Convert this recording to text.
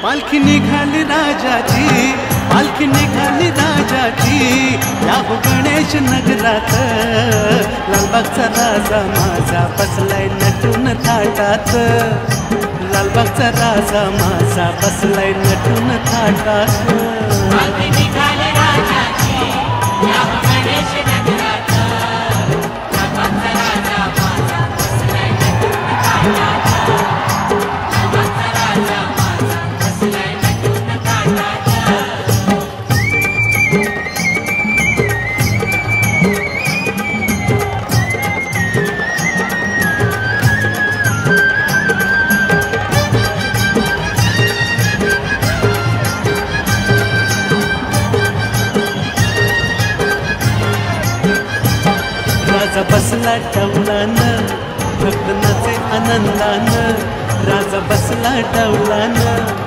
पालखी निघाली राजाची, पालखी निघाली राजाची, या हो गणेश नगरात। लालबागचा राजा माझा बसलाय नटून थाटात, लालबागचा राजा माझा बसलाय नटून थाटात। पालखी निघाली राजाची, या हो गणेश नगरात। लालबागचा राजा माझा बसलाय नटून थाटात, लालबागचा राजा माझा बसलाय नटून थाटात। राजा बसला टवलानं, भक्त नाचे आनंदानं, राजा बसला टवलानं।